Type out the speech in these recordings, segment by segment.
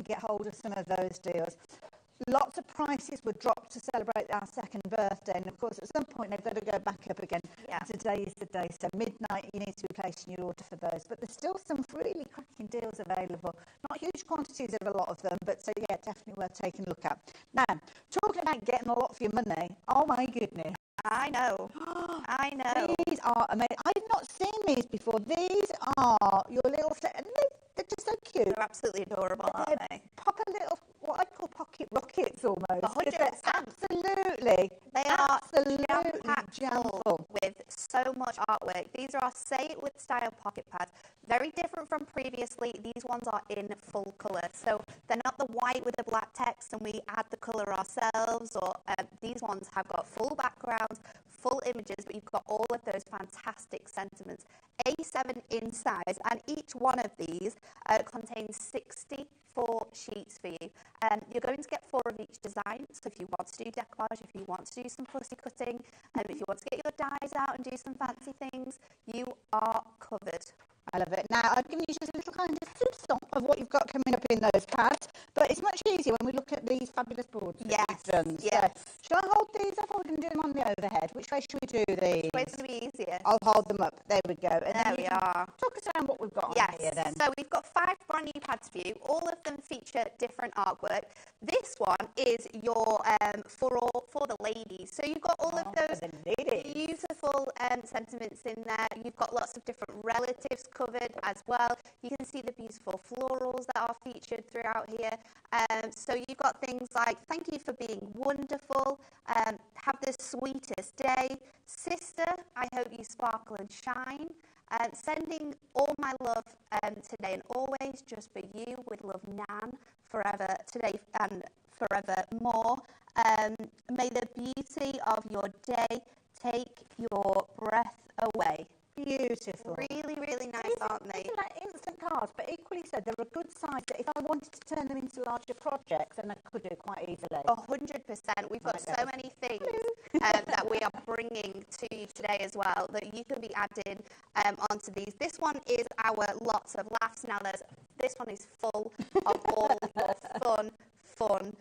get hold of some of those deals. Lots of prices were dropped to celebrate our second birthday, and of course at some point they've got to go back up again. Yeah. Today is the day, so midnight you need to be placing your order for those. But there's still some really cracking deals available. Not huge quantities of a lot of them, but so yeah, definitely worth taking a look at. Now, talking about getting a lot for your money, oh my goodness. I know. I know. These are amazing. I've not seen these before. These are your little, and they're just so cute. They're absolutely adorable, aren't they? Proper little, what I call pocket rockets almost. 100%. Absolutely. They are absolutely jam-packed jam-full. full with so much artwork. These are our Say It With Style pocket pads. Very different from previously. These ones are in full colour. So they're not the white with the black text and we add the colour ourselves. Or these ones have got full backgrounds, full images, but you've got all of those fantastic sentiments. A7 in size, and each one of these contains 64 sheets for you. You're going to get 4 of each design, so if you want to do decoupage, if you want to do some fussy cutting, and if you want to get your dies out and do some fancy things, you are covered. I love it. Now, I've given you just a little kind of stop of what you've got coming up in those pads, but it's much easier when we look at these fabulous boards. Yes, yes. So, shall I hold these up or we can do them on the overhead? Which way should we do these? Which way's going to be easier? I'll hold them up. There we go. And there we are. Talk us around what we've got yes. on here then. So we've got 5 brand new pads for you. All of them feature different artwork. This one is your for the ladies. So you've got all of those beautiful sentiments in there. You've got lots of different relatives covered as well. You can see the beautiful florals that are featured throughout here. So you've got things like thank you for being wonderful, have the sweetest day, sister, I hope you sparkle and shine, sending all my love today and always, just for you, with love, Nan, forever today and forevermore. May the beauty of your day take your breath away. Beautiful. Really, really nice, aren't they? These are like instant cards, but equally so, they're a good size that if I wanted to turn them into larger projects, then I could do it quite easily. 100%. We've got so many things that we are bringing to you today as well that you can be adding onto these. This one is our Lots of Laughs. Now, this one is full of all your fun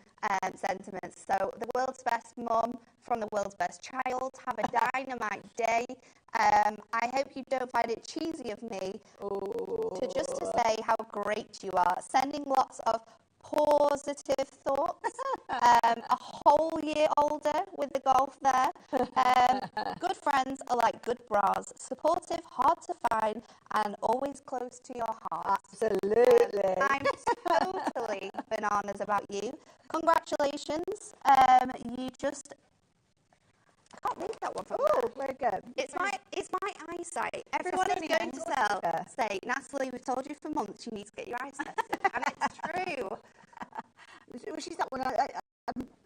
sentiments. So, the world's best mum from the world's best child. Have a dynamite day. I hope you don't find it cheesy of me to say how great you are. Sending lots of positive thoughts. A whole year older with the golf there. Good friends are like good bras. Supportive, hard to find, and always close to your heart. Absolutely. I'm totally bananas about you. Congratulations. You just... I can't read that one from there. Where'd it go? It's my eyesight. Everyone is going to say, Natalie, we've told you for months you need to get your eyes tested. And it's true. Which is that one?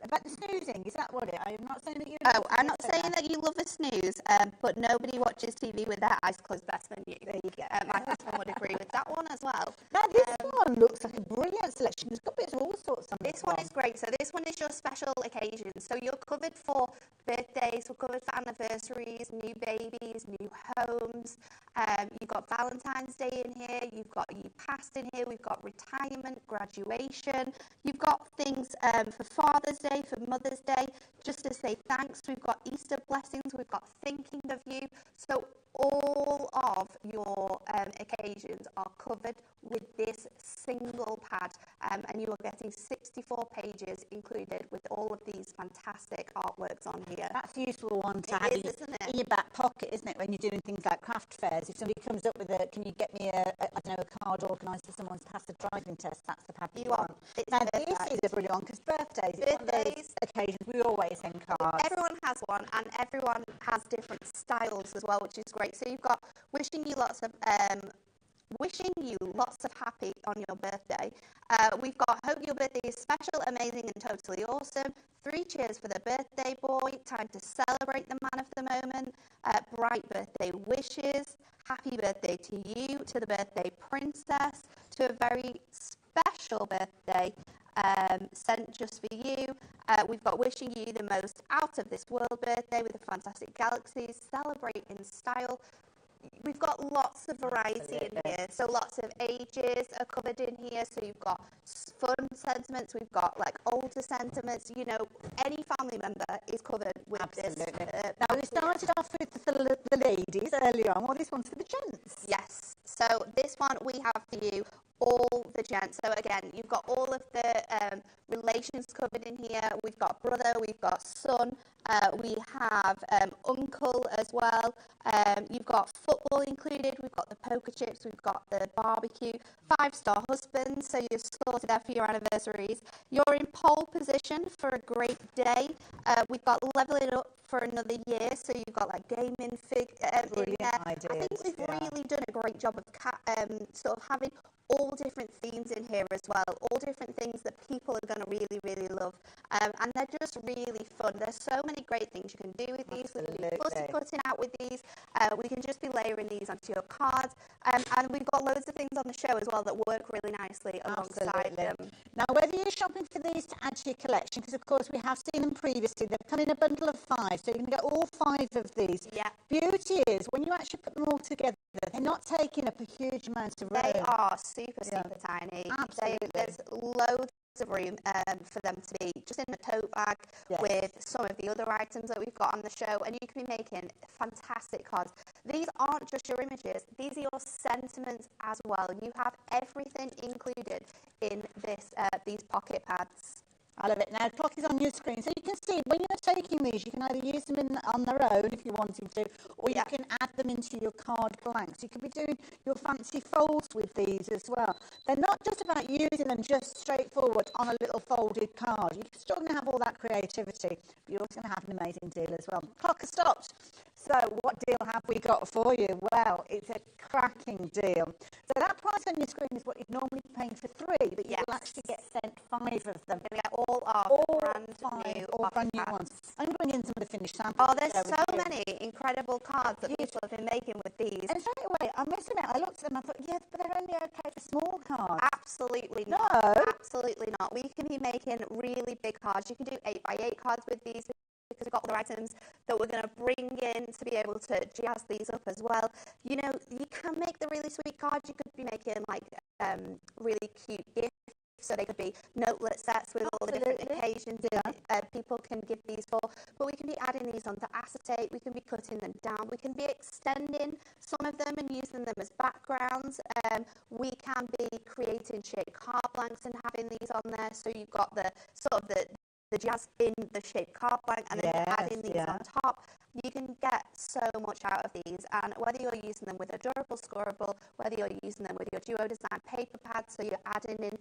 About the snoozing, is that what it? I'm not saying that you... I'm not saying that you love a snooze, but nobody watches TV with their eyes closed better than you. There you go. My husband would agree with that one as well. Now, this one looks like a brilliant selection. It's got bits of all sorts on this one. Is great. So this one is your special occasion. So you're covered for birthdays, we're covered for anniversaries, new babies, new homes. You've got Valentine's Day in here. You've got You Passed in here. We've got retirement, graduation. You've got things for Father's Day, for Mother's Day, just to say thanks. We've got Easter blessings. We've got thinking of you. So all of your occasions are covered with this single pad, and you are getting 64 pages included with all of these fantastic artworks on here. That's a useful one to have in your back pocket, isn't it, when you're doing things like craft fairs? If somebody comes up with can you get me a card organised for someone to pass the driving test, that's the pad you want. Now, this is a brilliant one, because birthdays, it's one of those occasions we always send cards. Everyone has one, and everyone has different styles as well, which is great. So you've got wishing you lots of happy on your birthday. We've got hope your birthday is special, amazing, and totally awesome. 3 cheers for the birthday boy. Time to celebrate the man of the moment. Bright birthday wishes. Happy birthday to you, to the birthday princess, to a very special birthday sent just for you. We've got wishing you the most out of this world birthday with a fantastic galaxy. Celebrate in style. We've got lots of variety in here, so lots of ages are covered in here. So you've got fun sentiments, we've got like older sentiments. You know, any family member is covered with this. Now we started off with the ladies earlier on. Well, this one's for the gents. Yes. So this one we have for you all the gents. So again, you've got all of the relations covered in here. We've got brother, we've got son, we have uncle as well. You've got football included, we've got the poker chips, we've got the barbecue, 5-star husband, so you're sorted there for your anniversaries. You're in pole position for a great day. We've got leveling up for another year, so you've got like gaming Brilliant ideas. I think we've really done a great job of sort of having all different themes in here as well, all different things that people are going to really, really love. And they're just really fun. There's so many great things you can do with these. We can be fussy cutting out with these. We can just be layering these onto your cards. And we've got loads of things on the show as well that work really nicely alongside them. Now, whether you're shopping for these to add to your collection, because of course we have seen them previously, they come in a bundle of 5, so you can get all 5 of these. Yeah. Beauty is, when you actually put them all together, they're not taking up a huge amount of room. They are super tiny. Absolutely. There's loads of room for them to be just in the tote bag with some of the other items that we've got on the show, and you can be making fantastic cards. These aren't just your images, these are your sentiments as well. You have everything included in this these pocket pads. I love it. Now, the clock is on your screen, so you can see when you're taking these, you can either use them on their own if you wanted to, or you can add them into your card blanks. You could be doing your fancy folds with these as well. They're not just about using them just straightforward on a little folded card. You're still going to have all that creativity, but you're also going to have an amazing deal as well. Clock has stopped. So what deal have we got for you? Well, it's a cracking deal. So that price on your screen is what you'd normally be paying for 3, but you will actually get sent 5 of them. We're going to get all our brand new ones. I'm going to bring in some of the finished samples. Oh, there's so many incredible cards that people have been making with these. And straight away, I must admit, I looked at them and I thought, yes, but they're only okay for small cards. Absolutely not. No. Absolutely not. We can be making really big cards. You can do 8x8 cards with these, because we've got other items that we're going to bring in to be able to jazz these up as well. You know, you can make the really sweet cards. You could be making like really cute gifts. So they could be notelet sets with all the different occasions people can give these for. But we can be adding these onto acetate. We can be cutting them down. We can be extending some of them and using them as backgrounds. We can be creating shaped card blanks and having these on there. So you've got the sort of the jazz in the shaped card blank, and then you're adding these on top. You can get so much out of these, and whether you're using them with a durable scorable, whether you're using them with your duo design paper pads, so you're adding in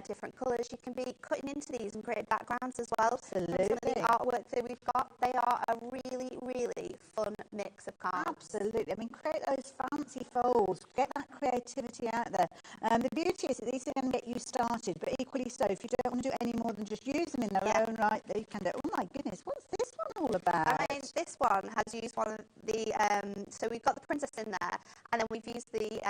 different colours, you can be cutting into these and create backgrounds as well. Absolutely. Some of the artwork that we've got, they are a really, really fun mix of cards. Absolutely. I mean, create those fancy folds, get that creativity out there. The beauty is that these are going to get you started, but equally so, if you don't want to do any more than just use them in their own right, you can do. Oh my goodness, what's this one all about? I mean, this one has used one of the, so we've got the princess in there, and then we've used the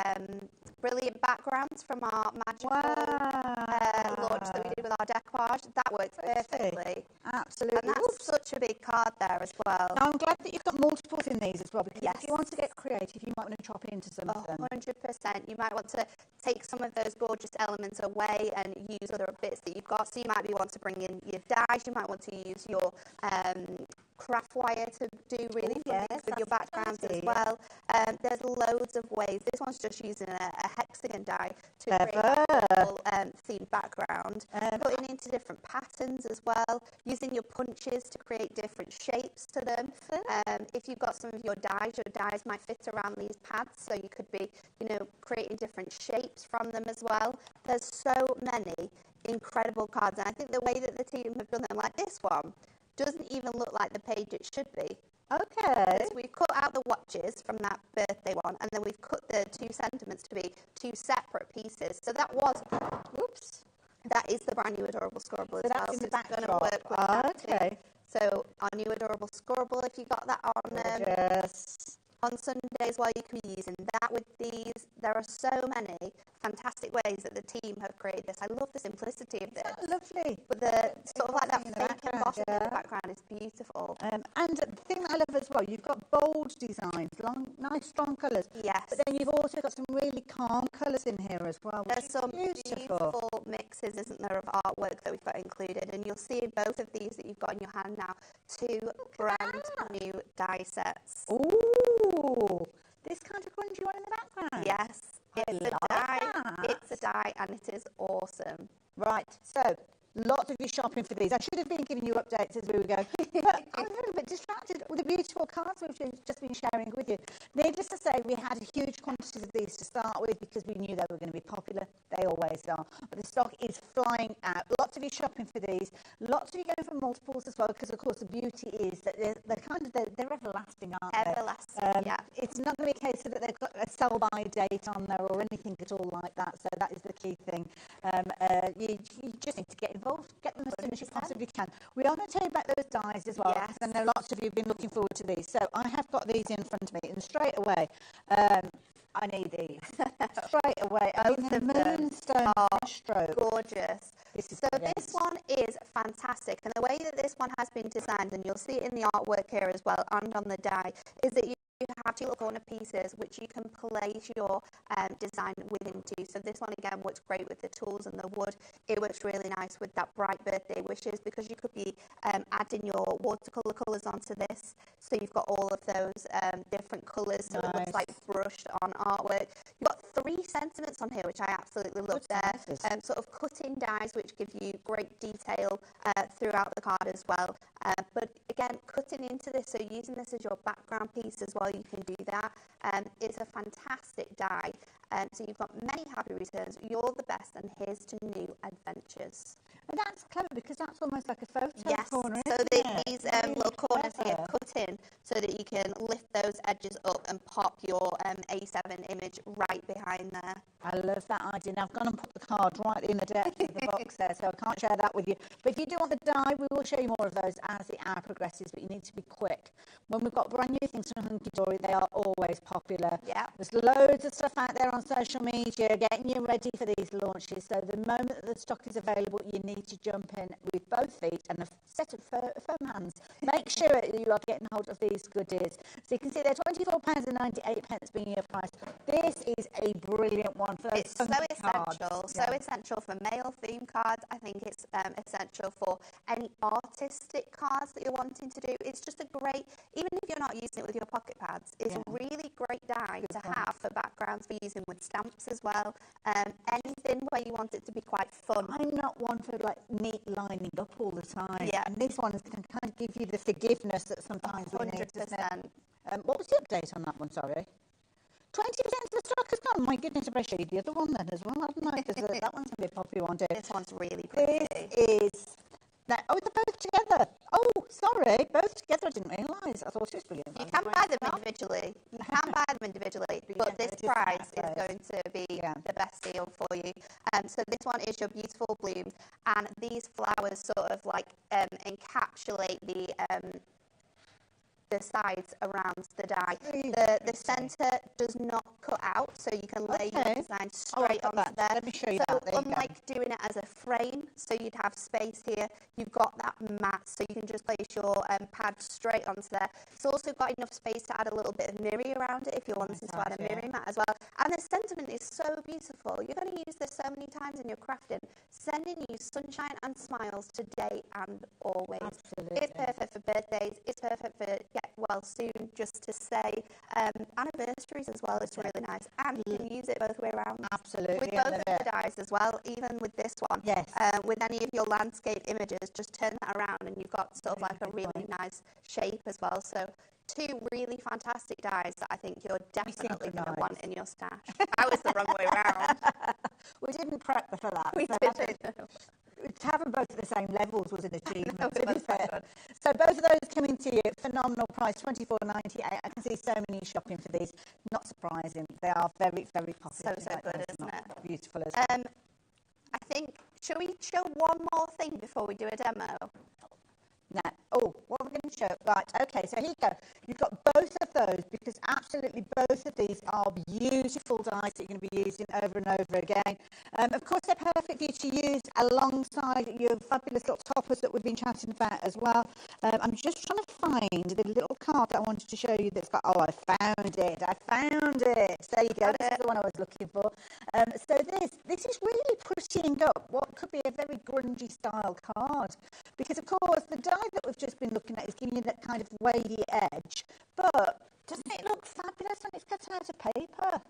brilliant backgrounds from our magical launch that we did with our decoupage. That works perfectly. Absolutely. And that's such a big card there as well. Now, I'm glad that you've got multiples in these as well, because if you want to get creative, you might want to drop it into some of them. 100%. You might want to take some of those gorgeous elements away and use other bits that you've got. So you might want to bring in your dies, you might want to use your craft wire to do really fun things with your backgrounds as well. There's loads of ways. This one's just using a hexagon die to create a full themed background. Putting into different patterns as well. Using your punches to create different shapes to them. If you've got some of your dies might fit around these pads, so you could be, you know, creating different shapes from them as well. There's so many incredible cards, and I think the way that the team have done them, like this one, doesn't even look like the page it should be. Okay. So we've cut out the watches from that birthday one, and then we've cut the 2 sentiments to be 2 separate pieces. So that was, that is the brand new adorable scorable as well. So that's going to work with that too. So our new adorable scorable, if you got that on Sundays, while you can be using that with these. There are so many fantastic ways that the team have created this. I love the simplicity of this. Lovely. With the sort of like that fake gloss in the background is beautiful. And the thing that I love as well, you've got bold designs, nice strong colours. Yes. But then you've also got some really calm colours in here as well. There's some beautiful mixes, isn't there, of artwork that we've got included. And you'll see in both of these that you've got in your hand now, 2 brand new die sets. Ooh, this kind of grungy one in the background. Yes, it's a die. It's a die, and it is awesome. Right, so lots of you shopping for these. I should have been giving you updates as we were going, but I'm a little bit distracted with the beautiful cards we've just been sharing with you. Needless to say, we had huge quantities of these to start with because we knew they were going to be popular. They always are. But the stock is flying out. Lots of you shopping for these. Lots of you going for multiples as well because, of course, the beauty is that they're everlasting, aren't they? Everlasting, yeah. It's not going to be a case that they've got a sell-by date on there or anything at all like that. So that is the key thing. You just need to get involved. Get them as soon as you possibly can. We are going to tell you about those dies as well. Yes. I know lots of you have been looking forward to these. So I have got these in front of me, and straight away, I need these. Straight away. I mean, the Moonstone stroke. Gorgeous. This one is fantastic, and the way that this one has been designed, and you'll see it in the artwork here as well and on the die, is that you have 2 little corner pieces which you can place your design within too. So this one again works great with the tools and the wood. It works really nice with that bright birthday wishes because you could be adding your watercolour colours onto this. So you've got all of those different colours, so it looks like brushed on artwork. You've got 3 sentiments on here, which I absolutely love there. Sort of cutting dies, which give you great detail throughout the card as well. But again, cutting into this, so using this as your background piece as well, you can do that. It's a fantastic die. So you've got many happy returns. You're the best, and here's to new adventures. And that's clever because that's almost like a photo corner. So these little corners here cut in so that you can lift those edges up and pop your A7 image right behind there. I love that idea. Now I've gone and put the card right in the depth of the box there, so I can't share that with you. But if you do want the die, we will show you more of those as the hour progresses, but you need to be quick. When we've got brand new things from Hunky Dory, they are always popular. Yeah. There's loads of stuff out there on social media getting you ready for these launches. So the moment that the stock is available, you need to jump in with both feet and a set of firm hands. Make sure that you are getting hold of these goodies. So you can see they're £24.98 being your price. This is a brilliant one for those funky cards. So essential for male theme cards. I think it's essential for any artistic cards that you're wanting to do. It's just a great, even if you're not using it with your pocket pads, it's a really great die to have for backgrounds for using with stamps as well. Anything where you want it to be quite fun. I'm not one for like neat lining up all the time. Yeah. And this one is going to kind of give you the forgiveness that sometimes we need. 100%. What was the update on that one, sorry? 20% of the stock has gone. My goodness, I better show you the other one then as well, haven't I? Because that one's going to be a popular one too. This one's really pretty. This is... they're both together. Oh, sorry, both together. I didn't realise. I thought it was brilliant. You can buy them individually. You can buy them individually, but this price is going to be the best deal for you. So this one is your beautiful blooms, and these flowers sort of like encapsulate the sides around the die. The centre does not cut out, so you can lay your design straight onto there. Let me show you so that. unlike doing it as a frame, so you'd have space here, you've got that mat, so you can just place your pad straight onto there. It's also got enough space to add a little bit of mirror around it if you're wanting to add a mirror mat as well. And the sentiment is so beautiful. You're going to use this so many times in your crafting, sending you sunshine and smiles today and always. Absolutely. It's perfect for birthdays. It's perfect for get well soon, just to say. Anniversaries as well is really nice, and you can use it both way around. Absolutely. With both of the dies as well, even with this one. Yes. With any of your landscape images, just turn that around and you've got sort of like a really nice shape as well. So 2 really fantastic dies that I think you're definitely going to want in your stash. I was the wrong way around. We didn't prep for that. We didn't. To have them both at the same levels was an achievement, to be fair. So both of those coming to you, phenomenal price, $24.98. I can see so many shopping for these. Not surprising. They are very, very popular. So good, isn't it? Beautiful as well. I think, shall we show one more thing before we do a demo? No. Oh, what we're going to show, right, okay, so here you go. You've got both of those because absolutely both of these are beautiful dies that you're going to be using over and over again. Of course, they're perfect for you to use alongside your fabulous little toppers that we've been chatting about as well. I'm just trying to find the little card that I wanted to show you that's got, oh, I found it. There you go, this is the one I was looking for. So this is really prettying up what could be a very grungy style card. Because, of course, the die that we've just been looking at is giving you that kind of wavy edge. But doesn't it look fabulous when it's cut out of paper?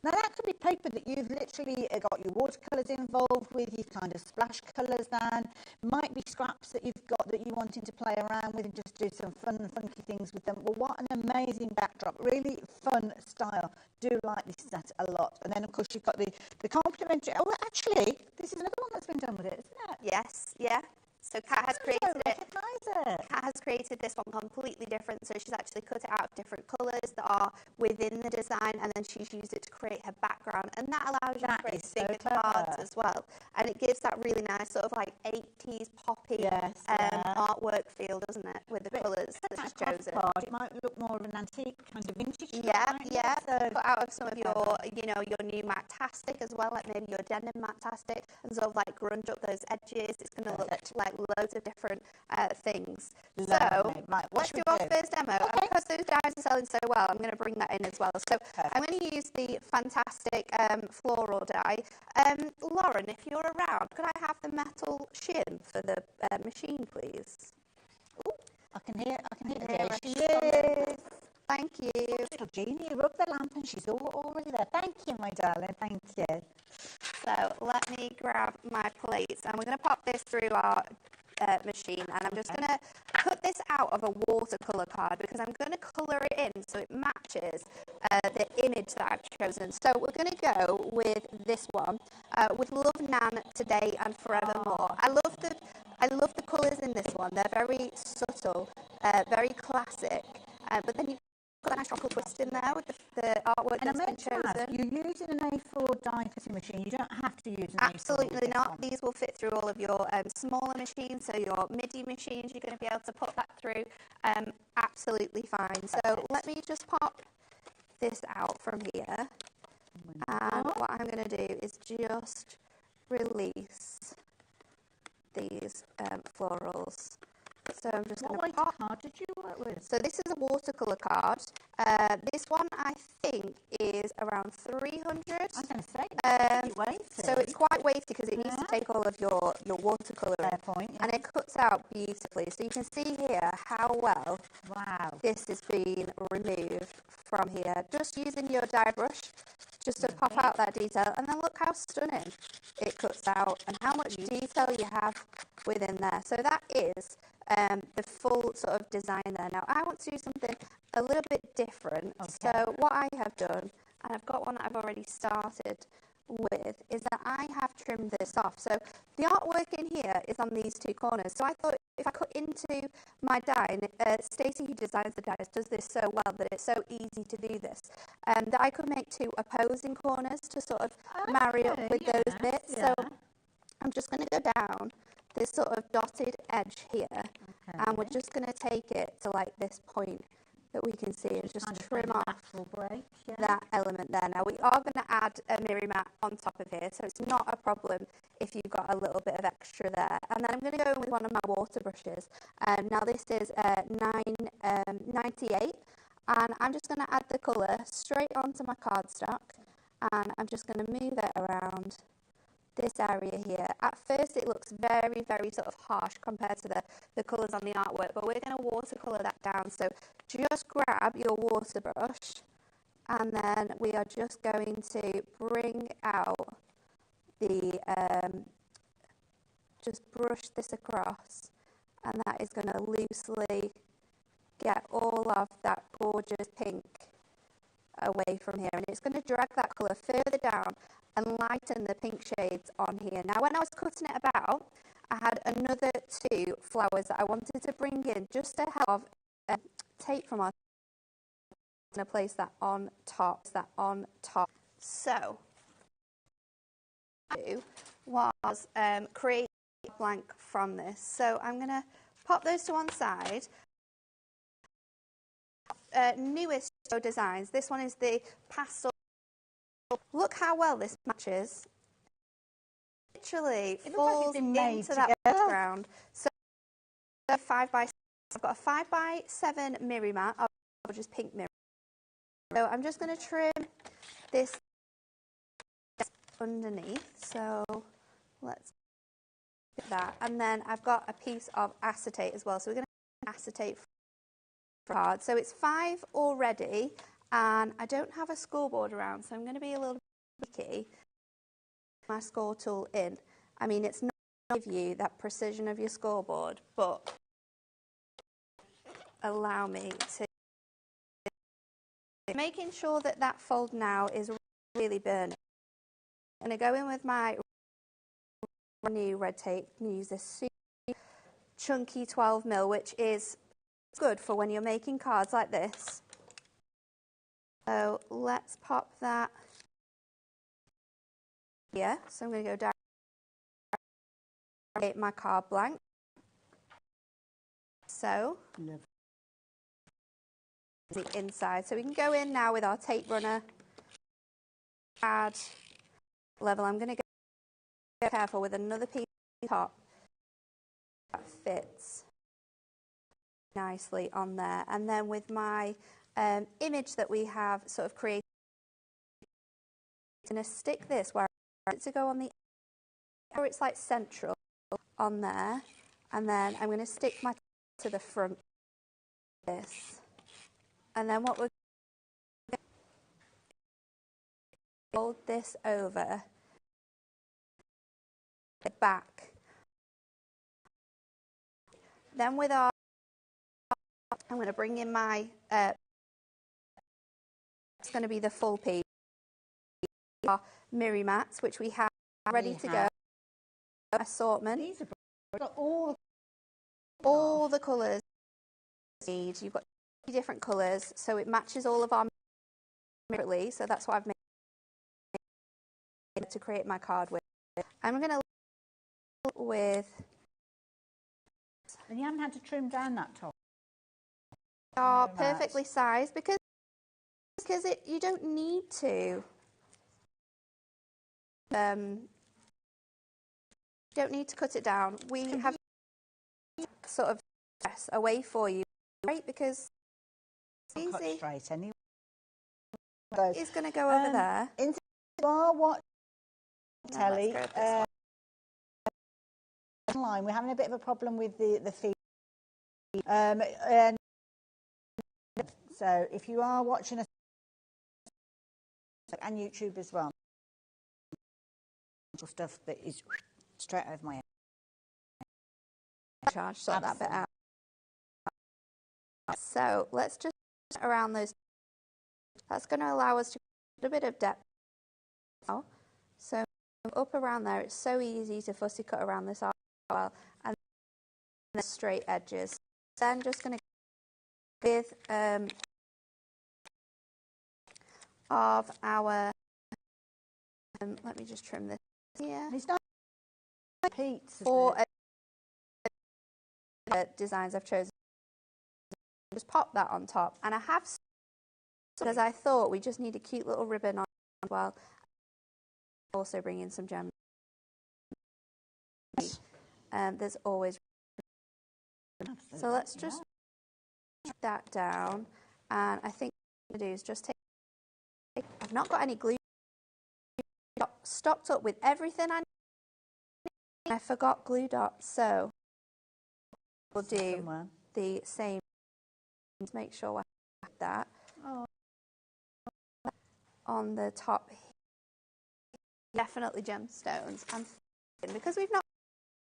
Now, that could be paper that you've literally got your watercolours involved with, your kind of splash colours down. Might be scraps that you've got that you're wanting to play around with and just do some fun and funky things with them. Well, what an amazing backdrop. Really fun style. Do like this set a lot. And then, of course, you've got the complimentary... Oh, actually, this is another one that's been done with it, isn't it? Yes, yeah. So Kat has created it. Kat has created this one completely different. So she's actually cut it out of different colours that are within the design, and then she's used it to create her background. And that allows you to create bigger cards as well. And it gives that really nice sort of like 80s poppy artwork feel, doesn't it? With the colours that she's chosen. It might look more of an antique kind of vintage. Yeah. So cut out of some of your, your new Matte-tastic as well, like maybe your denim Matte-tastic, and sort of like grunge up those edges. It's going to look like loads of different things. So let's do our first demo. And because those dies are selling so well, I'm going to bring that in as well. So I'm going to use the fantastic floral die. Lauren, if you're around, could I have the metal shim for the machine, please? Oh, I can hear there she is. Thank you. Little Jeannie, you rub the lamp and she's already there. Thank you, my darling. Thank you. So let me grab my plates, and we're going to pop this through our machine, and I'm just going to cut this out of a watercolour card because I'm going to colour it in so it matches the image that I've chosen. So we're going to go with this one, with Love Nan, Today and Forevermore. I love the colours in this one. They're very subtle, very classic, but then you've got a nice tropical twist in there with the artwork that's been chosen. You're using an A4 die cutting machine. You don't have to use an Absolutely A4 not. These will fit through all of your smaller machines, so your MIDI machines, you're going to be able to put that through absolutely fine. So let me just pop this out from here. And what I'm going to do is just release these florals. So I'm just going to pop. What card did you work with? So this is a watercolour card. This one I think is around 300. I was going to say, it's weighted. So it's quite weighty because it needs to take all of your watercolour in, and it cuts out beautifully. So you can see here how well this has been removed from here. Just using your die brush just to pop out that detail, and then look how stunning it cuts out and how much detail you have within there. So that is the full sort of design there. Now I want to do something a little bit different. So what I have done, and I've got one that I've already started with, is that I have trimmed this off. So the artwork in here is on these two corners. So I thought if I cut into my die, and Stacey, who designs the dies, does this so well that it's so easy to do this, that I could make two opposing corners to sort of marry up with those bits. So I'm just going to go down this sort of dotted edge here, and we're just going to take it to like this point that we can see and just trim off that element there. Now we are going to add a mirror mat on top of here, so it's not a problem if you've got a little bit of extra there. And then I'm going to go with one of my water brushes. Now this is 998, and I'm just going to add the colour straight onto my cardstock, and I'm just going to move it around this area here. At first it looks very, very sort of harsh compared to the colours on the artwork, but we're going to watercolour that down. So just grab your water brush, and then we are just going to bring out the, just brush this across, and that is going to loosely get all of that gorgeous pink away from here, and it's going to drag that colour further down and lighten the pink shades on here. Now when I was cutting it about, I had another two flowers that I wanted to bring in just to have tape from our, I'm going to place that on top, So what I do was create a blank from this. So I'm going to Pop those to one side. Newest designs. This one is the pastel. Look how well this matches. Literally falls into that background. So 5x7. I've got a 5x7 mirror mat, or just pink mirror. So I'm just going to trim this underneath. So let's get that. And then I've got a piece of acetate as well. So we're going to acetate for card. So it's 5 already, and I don't have a scoreboard around, so I'm going to be a little bit picky. My score tool in. I mean, it's not going to give you that precision of your scoreboard, but allow me to. Making sure that that fold now is really burning. I'm going to go in with my new red tape and use this super chunky 12mm, which is good for when you're making cards like this. So let's pop that here. So I'm going to go down, create my card blank. So the inside. So we can go in now with our tape runner, add level. I'm going to go careful with another piece on top that fits nicely on there. And then with my image that we have sort of created, I'm going to stick this where I want it to go on the, where it's like central on there. And then I'm going to stick my to the front of this. And then what we're going to fold this over the back. Then with our, I'm going to bring in my, it's going to be the full piece, our mirror mats, which we have ready to go. Assortment. These are got all the colours you need. You've got different colours, so it matches all of our mirror. So that's what I've made to create my card with. I'm going to with. And you haven't had to trim down that top. Are perfectly sized because you don't need to. Don't need to cut it down. We have sort of press away for you, right? Because it's cut easy. Straight anyway. It's going to go over there. Into what telly online. We're having a bit of a problem with the feed. And so if you are watching us and YouTube as well, stuff that is straight over my head. Charge, sort that bit out. So let's just around those. That's going to allow us to get a bit of depth now. So up around there, it's so easy to fussy cut around this arc well, and the straight edges. Then just going to with of our. Let me just trim this here. It's not repeats. For designs I've chosen, just pop that on top, and I have because I thought we just need a cute little ribbon on as well. Also bring in some gems. There's always so let's just put that down, and I think what I'm going to do is just take. I've not got any glue. Stocked up with everything I need. I forgot glue dots, so we'll do the same. Make sure I have that on the top. Definitely gemstones, and because we've not